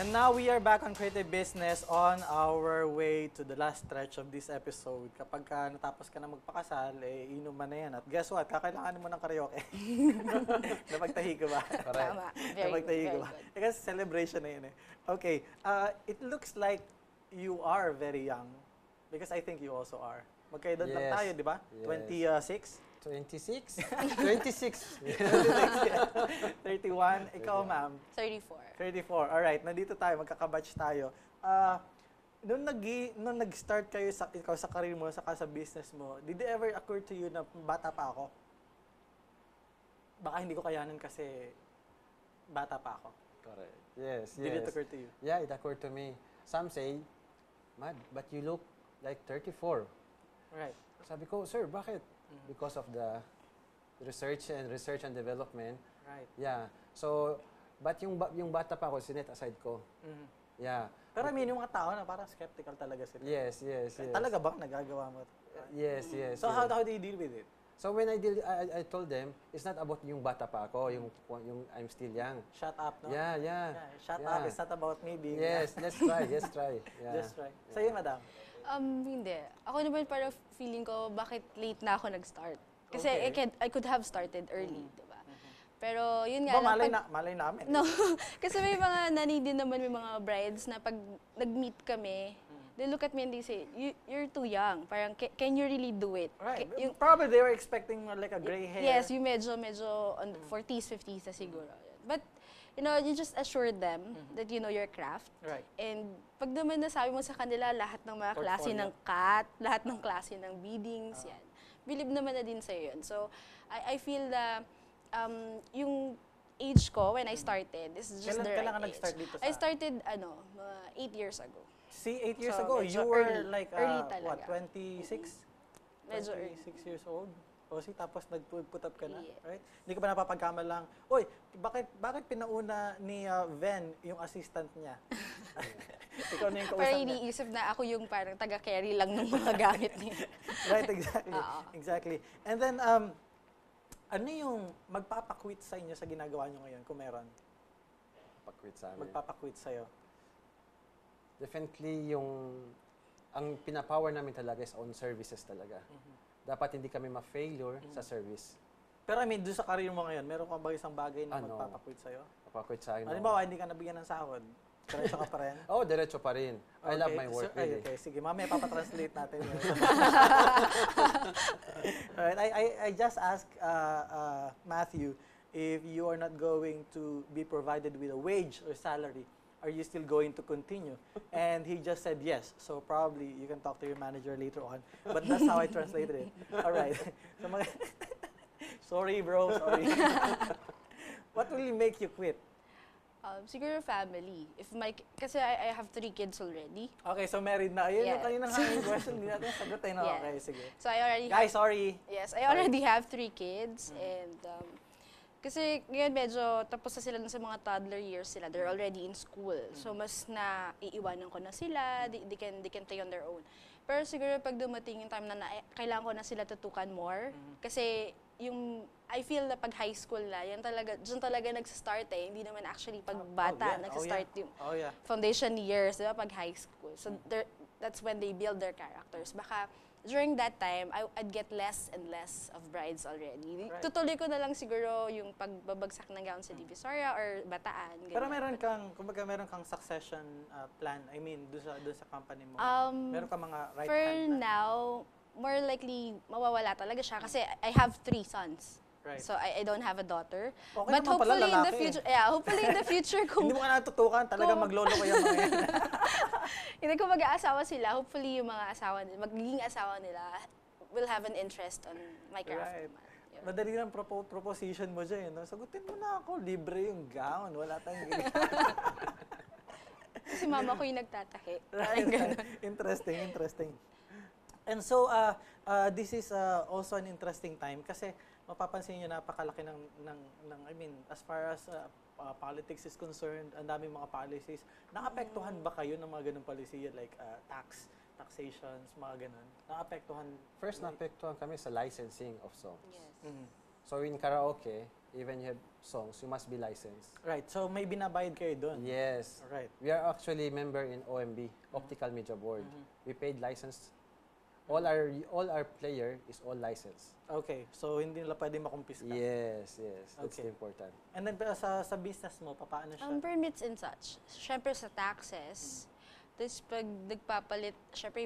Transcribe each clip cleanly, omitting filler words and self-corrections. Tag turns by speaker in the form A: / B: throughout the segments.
A: And now we are back on Creative Business on our way to the last stretch of this episode. Kapag natapos ka na magpakasal, inuman na yan. At guess what? Kakailanganin mo ng karaoke. Napagtahi ka ba?
B: Tama. Very good.
A: Napagtahi
B: Very
A: ka ba?
B: good.
A: Kasi celebration na yun eh. Okay. It looks like you are very young. Because I think you also are. Magkaedad lang
C: Yes.
A: tayo, di ba?
C: Yes.
A: 26?
C: 26? 26.
A: 31? Ikaw, ma'am?
B: 34.
A: 34. Alright, nandito tayo, magkakabatch tayo. Nung nag-start kayo ikaw sa career mo, saka sa business mo, did it ever occur to you na bata pa ako? Baka hindi ko kayanin kasi bata pa ako.
C: Correct. Yes,
A: Did it
C: yes.
A: occur to you?
C: Yeah, it occurred to me. Some say, Mad, but you look like 34.
A: Right.
C: Sabi ko, sir, bakit? Because of the research and development.
A: Right.
C: Yeah. So, but yung bata pa ako, sinet aside ko.
A: Mhm.
C: Yeah.
A: Pero I mean, yung mga tao na parang skeptical talaga sila.
C: Yes, yes, yes.
A: Talaga bang nagagawa mo?
C: Yes, yes.
A: So
C: yes.
A: how do you deal with it?
C: So when I told them, it's not about yung bata pa ako, yung I'm still young.
A: Shut up, no?
C: Yeah, yeah.
A: Shut
C: yeah.
A: up, it's not about me being
C: Yes, let's try, let's try. Yeah.
A: Just right. Sa'yo, madam?
B: Hindi. Ako naman parang feeling ko bakit late na ako nag-start. Kasi
A: Okay.
B: I could have started early, di ba? Pero yun nga lang.
A: Malay namin.
B: No. Kasi may mga nani din naman, may mga brides na pag nag-meet kami, they look at me and they say, you're too young. Parang, can you really do it?
A: Right.
B: Yung,
A: Probably they were expecting like a gray hair.
B: yes, yung medyo on 40s, 50s na siguro. But, you just assure them that you know your craft.
A: Right.
B: And pag naman nasabi mo sa kanila lahat ng mga klase
A: Portfolio.
B: ng cut, lahat ng klase ng beadings, yan. Believe naman na din sa'yo yun. So, I feel na yung age ko when I started is just the
A: Kailan
B: right
A: ka
B: age.
A: nag-start dito sa...
B: I started, mga 8 years ago.
A: See, 8 years
B: So,
A: ago,
B: medyo
A: you were
B: early.
A: like,
B: Early
A: what,
B: talaga.
A: 26?
B: Medyo early.
A: 26 years old? O see, tapos nag-put up ka na,
B: Yeah.
A: right? Hindi ka ba napapagkamalang, uy, bakit pinauna ni Ven yung assistant niya? Ikaw na yung kausap
B: Pero
A: niya.
B: iniisip na ako yung parang taga-carry lang ng mga gamit niya.
A: Right, exactly.
B: Oo.
A: Exactly. And then, ano yung magpapakwit sa inyo sa ginagawa nyo ngayon, kung meron?
C: Pag-quit sa amin.
A: Magpapakwit sa'yo.
C: Definitely ang pinapower namin talaga is on services talaga. Dapat hindi kami ma-failure sa service.
A: Pero I mean, doon sa career mo ngayon, meron ka ba isang bagay na
C: Ano?
A: magpapakwit sa'yo?
C: Pag-quit sa akin.
A: Halimbawa, hindi ka nabigyan ng sahod. Diretso ka pa rin.
C: Oh, diretso pa rin. I love my work really.
A: Okay, sige. Mamaya papatranslate natin yun. Alright, I just asked Matthew if you are not going to be provided with a wage or salary, are you still going to continue? And he just said yes. So probably you can talk to your manager later on. But that's how I translated it. Alright. So, sorry bro, sorry. What will make you quit?
B: Siguro family. Kasi I have 3 kids already.
A: Okay, so married na. Ayun yung
B: Yeah.
A: kaninang hanging question. Hindi natin sagutin. No?
B: Yeah.
A: Okay, sige.
B: So I already
A: Guys, sorry.
B: Yes, I already have 3 kids and kasi ngayon medyo tapos na sila sa mga toddler years sila. They're already in school. So mas na iiwanan ko na sila. They can take on their own. Pero siguro pag dumating yung time na kailangan ko na sila tutukan more kasi I feel na pag high school na, dyan talaga nagsa-start eh. Hindi naman actually pag bata, nagsa-start yung foundation years, di ba, pag high school. So that's when they build their characters. Baka during that time, I'd get less and less of brides already.
A: Right.
B: Tutuloy ko na lang siguro yung pagbabagsak ng gown sa Divisoria or Bataan. Ganyan.
A: Pero meron kang succession plan, I mean, doon sa company mo. Meron kang mga right
B: For
A: hand plan.
B: now, more likely mawawala talaga siya kasi I have 3 sons.
A: Right.
B: So I don't have a daughter.
A: Okay
B: But
A: naman pala,
B: hopefully in the
A: lalaki.
B: future, hopefully in the future kung
A: Hindi mo ka natutukan, talagang
B: kung-
A: maglolo ko yung mga yan.
B: hindi ko mag-aasawa sila, hopefully yung mga asawa nila, magiging asawa nila will have an interest on my craft.
A: Right.
B: naman. Yun.
A: Madali lang proposition mo dyan. No? Sagutin mo na ako, libre yung gown. Wala tayong
B: Kasi mama ko yung nagtatahi.
A: Right,
B: Parang ganun.
A: Interesting. And so, this is also an interesting time kasi mapapansin nyo napakalaki ng I mean, as far as politics is concerned, ang daming mga policies. Naapektuhan ba kayo ng mga ganung policy like taxations, mga ganun? Naapektuhan?
C: First, naapektuhan kami sa licensing of songs.
B: Yes.
A: Mhm.
C: So in karaoke, even you have songs, you must be licensed.
A: Right. So may binabayad kayo doon.
C: Yes.
A: Right.
C: We are actually member in OMB, Optical Media Board. We paid license. All our player is all licensed.
A: Okay. So hindi nila pwede makumpiska.
C: Yes. That's
A: Okay.
C: important.
A: And then pero sa business mo, paano siya?
B: Permits and such. Siyempre sa taxes. Tapos pag nagpapalit, siyempre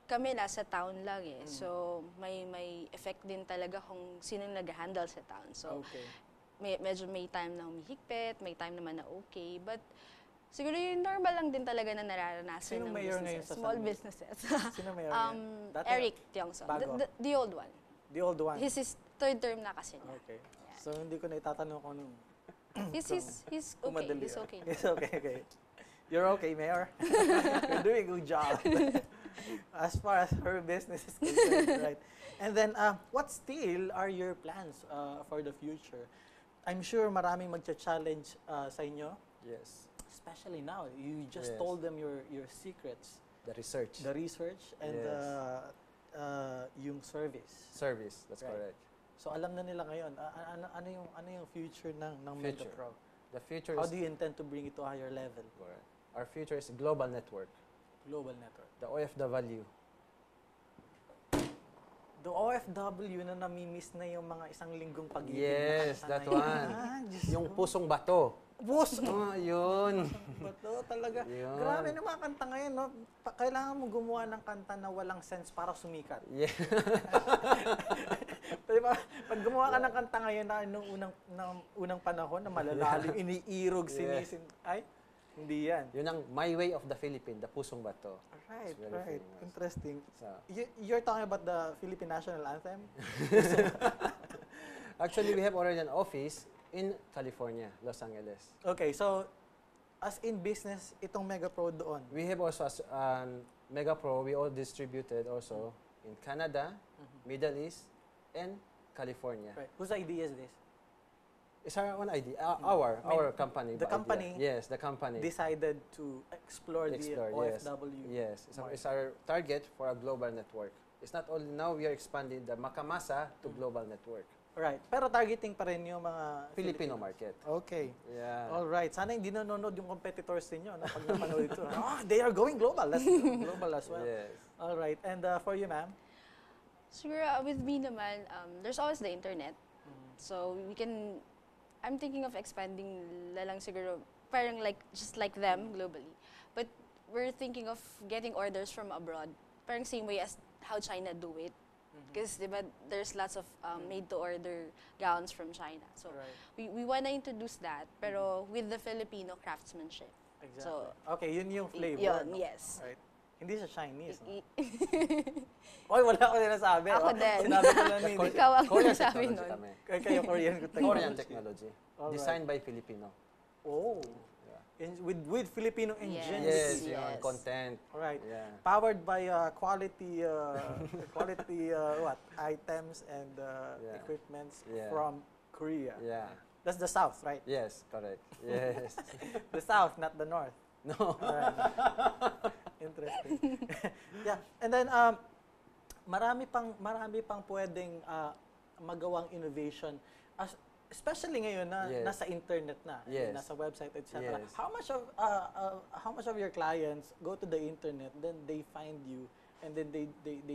B: kami nasa town lang eh. So may effect din talaga kung sino nag-handle sa town. So
A: Okay.
B: medyo may time na humihigpit, may time naman na okay. But siguro yung normal lang din talaga na nararanasan
A: Sino
B: ng
A: mayor ngayon
B: businesses.
A: sa
B: Small
A: San Miguel?
B: businesses.
A: Sino mayor yan? Dati,
B: Eric Tiongson.
A: Bago?
B: The old one.
A: The old one.
B: His third term na kasi niya.
A: Okay. So hindi ko na itatanong kung anong
B: He's okay.
A: kumadali.
B: He's okay.
A: It's okay. You're okay, Mayor. You're doing a good job. As far as her business is concerned, right? And then, what still are your plans for the future? I'm sure maraming magcha-challenge sa inyo,
C: Yes.
A: especially now. You just
C: Yes.
A: told them your secrets,
C: The research.
A: the research and
C: Yes.
A: yung service.
C: Service, that's
A: Right.
C: correct.
A: So alam na nila ngayon, ano yung future ng
C: Future.
A: MegaPro?
C: The future
A: How
C: is
A: do you intend to bring it to a higher level?
C: correct. Our future is global network.
A: Global network.
C: The OFW.
A: The OFW na namimiss na yung mga isang linggong pag-ibig.
C: Yes,
A: na
C: that
A: kanta na
C: one.
A: yun. Diyos
C: Yung
A: ko.
C: pusong bato.
A: Puso!
C: Oh, yun.
A: Bato talaga.
C: Yun.
A: Grabe na mga kanta ngayon, no? Kailangan mo gumawa ng kanta na walang sense para sumikat.
C: Yeah.
A: Diba? Pag gumawa ka ng kanta ngayon na nung unang panahon na malalalim, iniirog,
C: Yeah.
A: sinisin, ay, hindi yan.
C: Yun ang My Way of the Philippine, the pusong bato.
A: Right,
C: It's very
A: right.
C: famous.
A: Interesting.
C: So,
A: You're talking about the Philippine National Anthem?
C: actually, we have already an office in California, Los Angeles.
A: Okay, so, as in business, itong MegaPro doon.
C: We have also Mega Pro, we all distributed also in Canada, Middle East, and California.
A: Right. Whose idea is this?
C: It's our own idea, our company.
A: the
C: idea.
A: company
C: Yes, the company.
A: Decided to explore the
C: Yes.
A: OFW.
C: Yes,
A: market.
C: it's our target for a global network. It's not only now we are expanding the Makamasa to global network.
A: Right. Pero targeting pa rin yung mga
C: Filipino
A: Filipinos.
C: market.
A: Okay.
C: Yeah.
A: All right. Sana hindi nanonood yung competitors ninyo na pag napanood ito. They are going global. Let's go global as well.
C: Yes.
A: All right. And for you, ma'am?
B: Siguro with me naman, there's always the internet. So I'm thinking of expanding lang siguro, parang just like them globally. But we're thinking of getting orders from abroad. Parang same way as how China do it. Because diba, there's lots of made-to-order gowns from China. So
A: Right.
B: we want to introduce that, pero with the Filipino craftsmanship.
A: Exactly.
B: So,
A: okay, yun yung flavor.
B: Yun,
A: no?
B: yes.
A: Right. Hindi siya Chinese. No?
B: I-
A: Oy, wala ko sinasabi.
B: Ako
A: Oh,
B: din.
A: Sinabi ko lang ni
B: Ikaw ang
C: Korean
B: sabi
C: technology
B: nun.
C: kami.
A: kayo Korean technology.
C: Korean technology.
A: Alright.
C: Designed by Filipino.
A: Oh.
C: Yeah.
A: With Filipino
B: Yes.
A: ingenuity.
C: Yes,
B: Yes.
C: yun, content.
A: Right.
C: Yeah.
A: Powered by quality items and
C: Yeah.
A: equipments
C: Yeah.
A: from Korea.
C: Yeah.
A: That's the South, right?
C: Yes, correct. Yes.
A: The South, not the North.
C: No.
A: Alright. Interesting. Yeah. And then marami pang pwedeng magawang innovation especially ngayon na
C: Yes.
A: nasa internet na,
C: Yes.
A: nasa website, etc.
C: Yes.
A: How much of your clients go to the internet, then they find you, and then they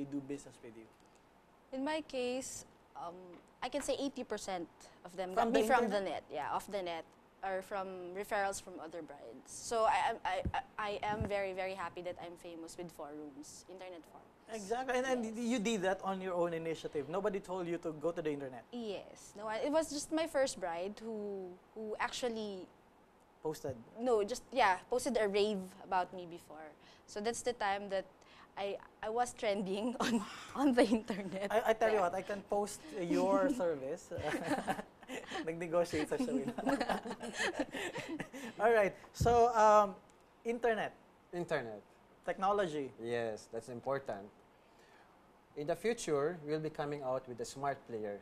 A: do business with you?
B: In my case, I can say 80% of them
A: From
B: got me
A: the
B: from the
A: internet?
B: net, off the net, or from referrals from other brides. So I am very, very happy that I'm famous with forums, internet forums.
A: Exactly, and
B: Yes.
A: you did that on your own initiative. Nobody told you to go to the internet.
B: Yes. No, it was just my first bride who actually
A: Posted.
B: posted a rave about me before. So that's the time that I was trending on the internet.
A: I tell you what, I can post your service. Nag-negotiate sa show. All right. So, internet,
C: Internet.
A: technology.
C: Yes, that's important. In the future, we'll be coming out with a smart player.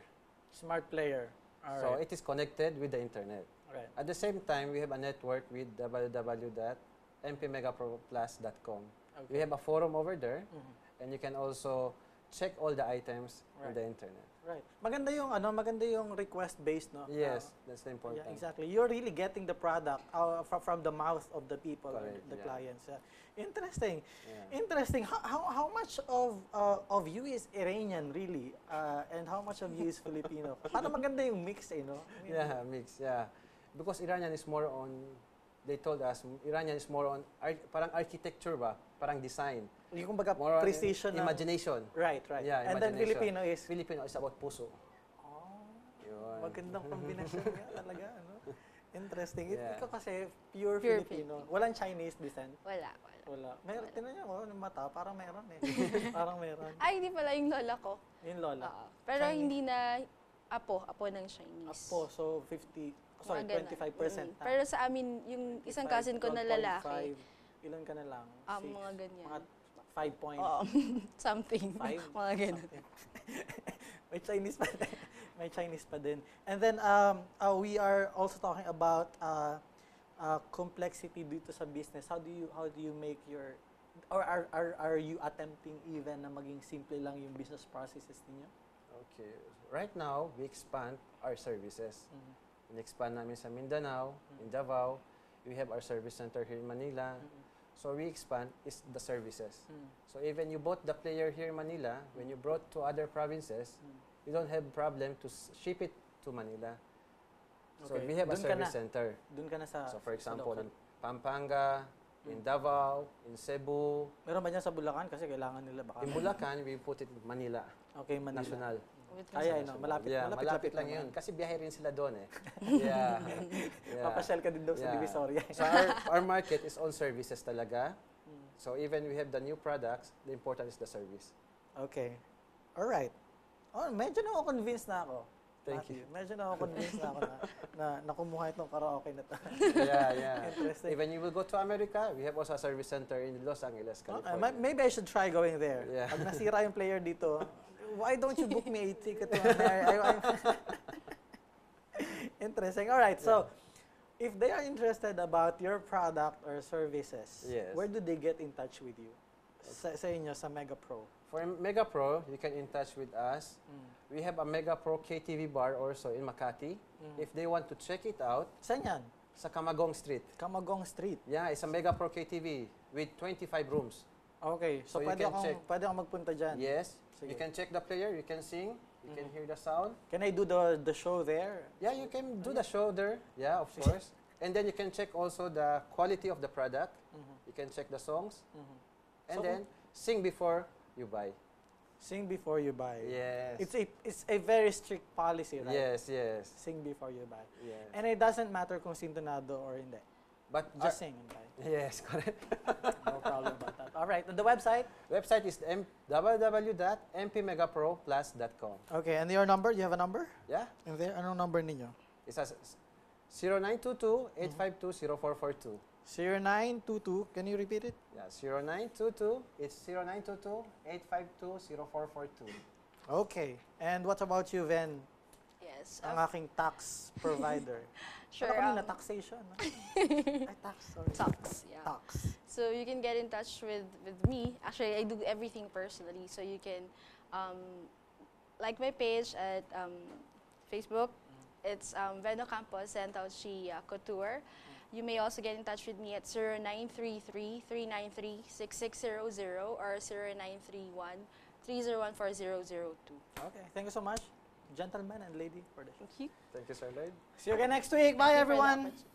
A: Smart player. All
C: So
A: right.
C: it is connected with the internet.
A: Right.
C: At the same time, we have a network with www.mpmegaproplus.com. We
A: Okay.
C: have a forum over there,
A: Mhm.
C: and you can also check all the items on
A: Right.
C: the internet.
A: Right. Maganda yung request based, no?
C: Yes, that's the important.
A: Yeah, exactly. You're really getting the product from the mouth of the people, or
C: Correct,
A: the
C: yeah.
A: clients. Interesting.
C: Yeah.
A: Interesting. How much of you is Iranian really, and how much of you is Filipino? Para maganda yung mix, no? I mean,
C: Yeah, mix, yeah. Because Iranian is more on, they told us, Iranian is more on, parang architecture ba? Parang design.
A: Yung kumbaga
C: More on
A: precision ng-
C: imagination.
A: Right, right.
C: Yeah,
A: And then
C: imagination.
A: Filipino is
C: Filipino is about puso.
A: oh,
C: Yun.
A: magandang kombinasyon nga talaga, ano? Interesting.
C: Yeah.
A: Ikaw kasi pure
B: Pure
A: Filipino. Walang Chinese descent.
B: Wala.
A: Wala. Meron, tinan niyo ko, yung mata, parang meron eh. Parang meron.
B: Ay, hindi pala yung lola ko.
A: Yung lola.
B: Oo. Pero
A: Chinese.
B: hindi na apo ng Chinese.
A: Apo, so 50, sorry,
B: Mga ganun.
A: 25% na.
B: Pero sa amin, yung isang cousin ko na
A: 12.5,
B: lalaki,
A: ilan ka na lang? Six,
B: mga ganyan.
A: Mga 5 point.
B: Oo. Something.
A: Five?
B: Mga ganun.
A: something. May Chinese pa din. May Chinese pa din. And then, we are also talking about complexity dito sa business. How do you make your, or are you attempting even na maging simple lang yung business processes niyo?
C: Okay. Right now, we expand our services. In-expand namin sa Mindanao, in Davao. We have our service center here in Manila. So we expand is the services. So even you bought the player here in Manila, when you brought to other provinces, you don't have problem to ship it to Manila. So
A: Okay.
C: we have a
A: Dun ka
C: service
A: na.
C: center.
A: Doon ka na sa
C: So for
A: sa
C: example,
A: local.
C: in Pampanga, in Davao, in Cebu,
A: Meron ba dyan sa Bulacan? Kasi kailangan nila baka.
C: in Bulacan, we put it in Manila,
A: Okay, Manila.
C: national.
B: With
A: Kaya,
C: National.
A: no? Malapit,
C: Yeah, malapit lang
A: naman.
C: yun. Kasi biyahe rin sila doon eh. Yeah. Yeah.
A: Papasyal ka din daw sa
C: Yeah.
A: Divisoria.
C: So our market is all services talaga. So even we have the new products, the important is the service.
A: Okay. All right. Oh, medyo na-convince na ako.
C: Thank
A: Matthew. Medyo na-convince na ako na kumuha itong karaoke na to.
C: Yeah, yeah.
A: Interesting.
C: Even you will go to America, we have also a service center in Los Angeles,
A: Okay,
C: California.
A: maybe I should try going there.
C: Yeah.
A: Pag nasira yung player dito, why don't you book me a ticket to America? Interesting. All right. So, if they are interested about your product or services,
C: Yes.
A: where do they get in touch with you? Sa inyo, sa Mega Pro.
C: For Mega Pro, you can in touch with us. We have a Mega Pro KTV bar also in Makati. If they want to check it out,
A: Saan yan?
C: sa Kamagong Street.
A: Kamagong Street.
C: Yeah, it's a Mega Pro KTV with 25 rooms.
A: Okay. So,
C: So you can check.
A: pwede akong magpunta dyan.
C: Yes,
A: Sige.
C: you can check the player, you can sing, you can hear the sound.
A: Can I do the show there?
C: Yeah, you can do the show there. Yeah, of course. And then you can check also the quality of the product. You can check the songs. And
A: So,
C: then sing before you buy.
A: Sing before you buy.
C: Yes.
A: It's a very strict policy, right?
C: Yes, yes.
A: Sing before you buy.
C: Yes.
A: And it doesn't matter kung sintonado or hindi.
C: But
A: Just sing and buy.
C: yes, correct.
A: No problem about that. All right. And the website?
C: Website is www.mpmegaproplus.com.
A: Okay. And your number? You have a number?
C: Yeah?
A: In there? Anong number ninyo?
C: It's a 0922-852-0442.
A: 0922. Can you repeat it?
C: Yeah, 0922. It's 0922-852-0442.
A: Okay. And what about you, Ven?
B: Yes.
A: Ang aking tax provider.
B: Sure.
A: Ano kanina? Taxation. No? Ay, tax. Sorry.
B: Tax, yeah.
A: Tax.
B: So you can get in touch with me. Actually, I do everything personally. So you can like my page at Facebook. It's Veno Campos Santauchi Couture. You may also get in touch with me at 0933-393-6600 or 0931-301-4002.
A: Okay. Thank you so much, gentlemen and lady, for this.
B: Thank you.
C: Thank you, Sir Lloyd.
A: See you again next week. Bye,
B: Thank you for the
A: everyone.
B: opportunity.